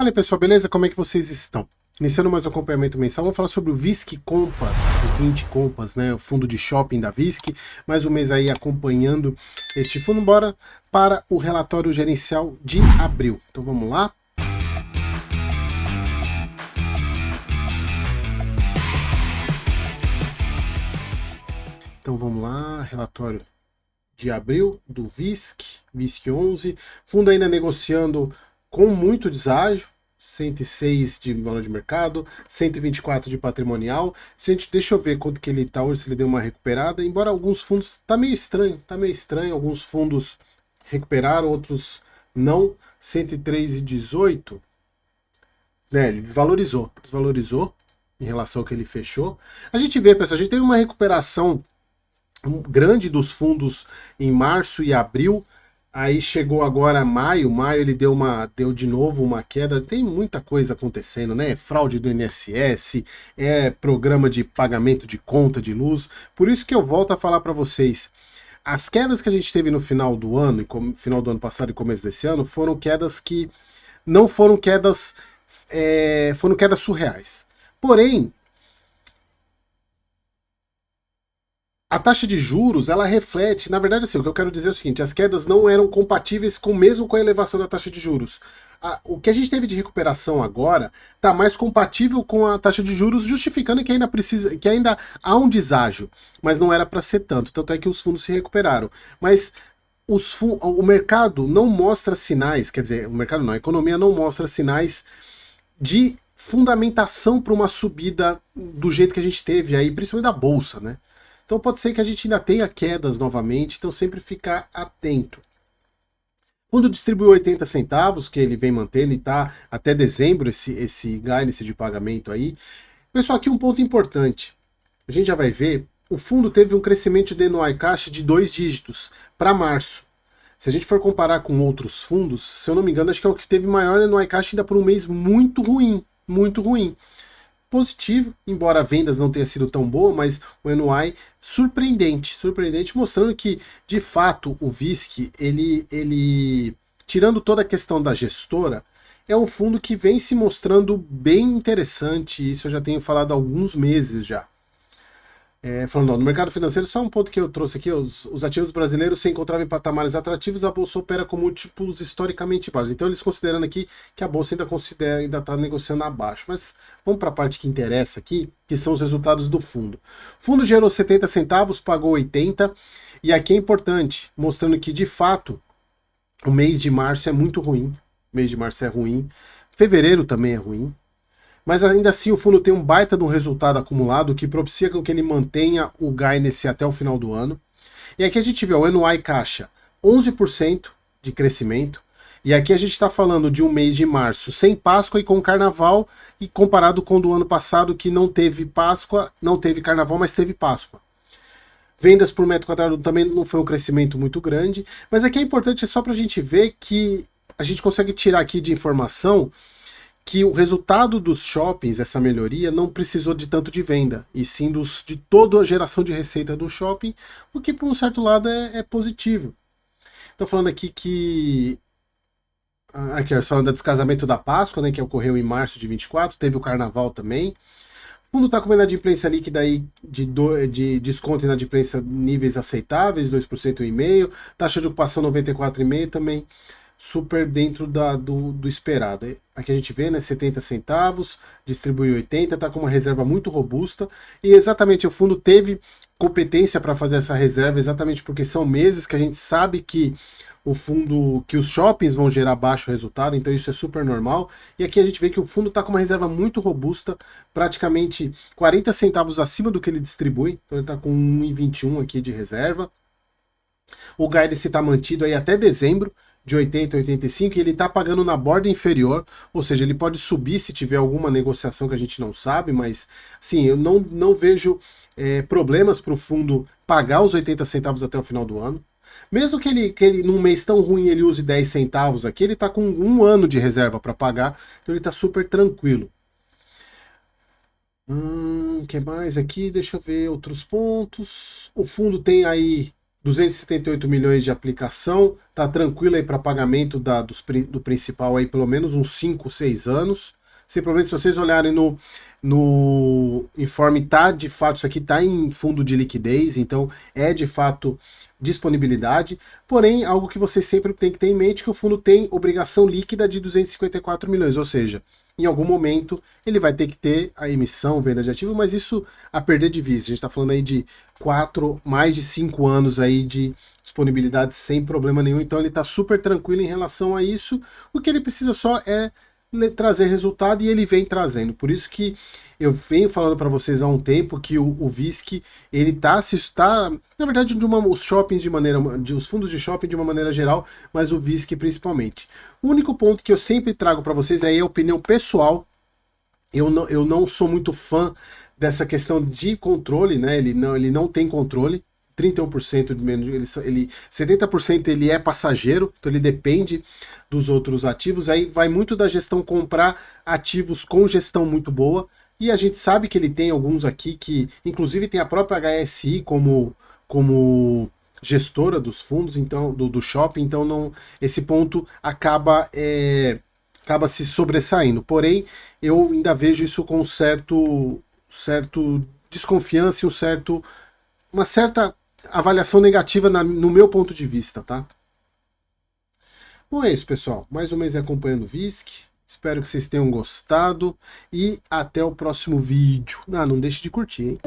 Fala aí, pessoal, beleza? Como é que vocês estão? Iniciando mais um acompanhamento mensal, vamos falar sobre o VISC Compass, o 20 Compass, né? O fundo de shopping da VISC. Mais um mês aí acompanhando este fundo. Bora para o relatório gerencial de abril. Então vamos lá. Então vamos lá, relatório de abril do VISC 11. Fundo ainda negociando com muito deságio. 106 de valor de mercado, 124 de patrimonial. Deixa eu ver quanto que ele está hoje, se ele deu uma recuperada. Embora alguns fundos, tá meio estranho. Alguns fundos recuperaram, outros não. 103,18, né? Ele desvalorizou em relação ao que ele fechou. A gente vê, pessoal, a gente teve uma recuperação grande dos fundos em março e abril. Aí chegou agora maio ele deu de novo uma queda. Tem muita coisa acontecendo, né? É fraude do INSS, é programa de pagamento de conta de luz. Por isso que eu volto a falar para vocês. As quedas que a gente teve no final do ano, final do ano passado e começo desse ano, foram quedas que não foram quedas, foram quedas surreais. Porém, a taxa de juros, ela reflete, na verdade, assim, o que eu quero dizer é o seguinte: as quedas não eram compatíveis mesmo com a elevação da taxa de juros. O que a gente teve de recuperação agora está mais compatível com a taxa de juros, justificando que ainda há um deságio, mas não era para ser tanto, tanto é que os fundos se recuperaram. Mas o mercado não mostra sinais, quer dizer, o mercado não, a economia não mostra sinais de fundamentação para uma subida do jeito que a gente teve aí, principalmente da bolsa, né? Então pode ser que a gente ainda tenha quedas novamente, então sempre ficar atento. Quando distribuiu 80 centavos, que ele vem mantendo e está até dezembro esse guidance de pagamento aí. Pessoal, aqui um ponto importante. A gente já vai ver, o fundo teve um crescimento de NOI caixa de 2 dígitos para março. Se a gente for comparar com outros fundos, se eu não me engano, acho que é o que teve maior NOI caixa ainda por um mês muito ruim, muito ruim. Positivo, embora a vendas não tenha sido tão boa, mas o NOI surpreendente, mostrando que, de fato, o VISC, ele, tirando toda a questão da gestora, é um fundo que vem se mostrando bem interessante, isso eu já tenho falado há alguns meses já. Falando, no mercado financeiro, só um ponto que eu trouxe aqui: os ativos brasileiros se encontravam em patamares atrativos, a bolsa opera com múltiplos historicamente baixos. Então eles considerando aqui que a bolsa ainda está negociando abaixo. Mas vamos para a parte que interessa aqui, que são os resultados do fundo. O fundo gerou 70 centavos, pagou 80, e aqui é importante, mostrando que de fato o mês de março é muito ruim. O mês de março é ruim, fevereiro também é ruim. Mas ainda assim o fundo tem um baita de um resultado acumulado que propicia com que ele mantenha o guidance até o final do ano. E aqui a gente vê o NOI caixa 11% de crescimento. E aqui a gente está falando de um mês de março sem Páscoa e com Carnaval, e comparado com o do ano passado que não teve Páscoa, não teve Carnaval, mas teve Páscoa. Vendas por metro quadrado também não foi um crescimento muito grande, mas aqui é importante só para a gente ver que a gente consegue tirar aqui de informação que o resultado dos shoppings, essa melhoria, não precisou de tanto de venda, e sim de toda a geração de receita do shopping, o que por um certo lado é positivo. Estou falando aqui que aqui é só do descasamento da Páscoa, né, que ocorreu em março de 24, teve o Carnaval também. O fundo está com uma inadimplência líquida aí de desconto e inadimplência níveis aceitáveis, 2,5%, taxa de ocupação 94,5% também, super dentro do esperado. Aqui a gente vê, né, 70 centavos, distribuiu 80, está com uma reserva muito robusta, e exatamente o fundo teve competência para fazer essa reserva, exatamente porque são meses que a gente sabe que que os shoppings vão gerar baixo resultado, então isso é super normal. E aqui a gente vê que o fundo está com uma reserva muito robusta, praticamente 40 centavos acima do que ele distribui, então ele está com 1,21 aqui de reserva. O guidance está mantido aí até dezembro, de 80 a 85, e ele está pagando na borda inferior, ou seja, ele pode subir se tiver alguma negociação que a gente não sabe, mas sim, eu não vejo problemas para o fundo pagar os 80 centavos até o final do ano. Mesmo que ele num mês tão ruim ele use 10 centavos aqui, ele está com um ano de reserva para pagar, então ele está super tranquilo. Que mais aqui? Deixa eu ver outros pontos. O fundo tem aí 278 milhões de aplicação, tá tranquilo aí para pagamento do principal aí pelo menos uns 5, 6 anos. Simplesmente se vocês olharem no informe, tá de fato, isso aqui tá em fundo de liquidez, então é de fato disponibilidade, porém algo que vocês sempre tem que ter em mente, que o fundo tem obrigação líquida de 254 milhões, ou seja, em algum momento ele vai ter que ter a emissão, venda de ativo, mas isso a perder de vista. A gente está falando aí de mais de 5 anos aí de disponibilidade sem problema nenhum, então ele está super tranquilo em relação a isso. O que ele precisa só é trazer resultado e ele vem trazendo. Por isso que eu venho falando para vocês há um tempo que o VISC ele está, na verdade, os shoppings os fundos de shopping de uma maneira geral, mas o VISC principalmente. O único ponto que eu sempre trago para vocês aí é a opinião pessoal. Eu não sou muito fã dessa questão de controle, né? Ele não tem controle. 31% de menos, 70% ele é passageiro, então ele depende dos outros ativos. Aí vai muito da gestão comprar ativos com gestão muito boa. E a gente sabe que ele tem alguns aqui que, inclusive, tem a própria HSI como gestora dos fundos, então do shopping, então não, esse ponto acaba se sobressaindo. Porém, eu ainda vejo isso com certo desconfiança e uma certa avaliação negativa no meu ponto de vista, tá? Bom, é isso, pessoal. Mais um mês acompanhando o VISC. Espero que vocês tenham gostado e até o próximo vídeo. Não deixe de curtir, hein?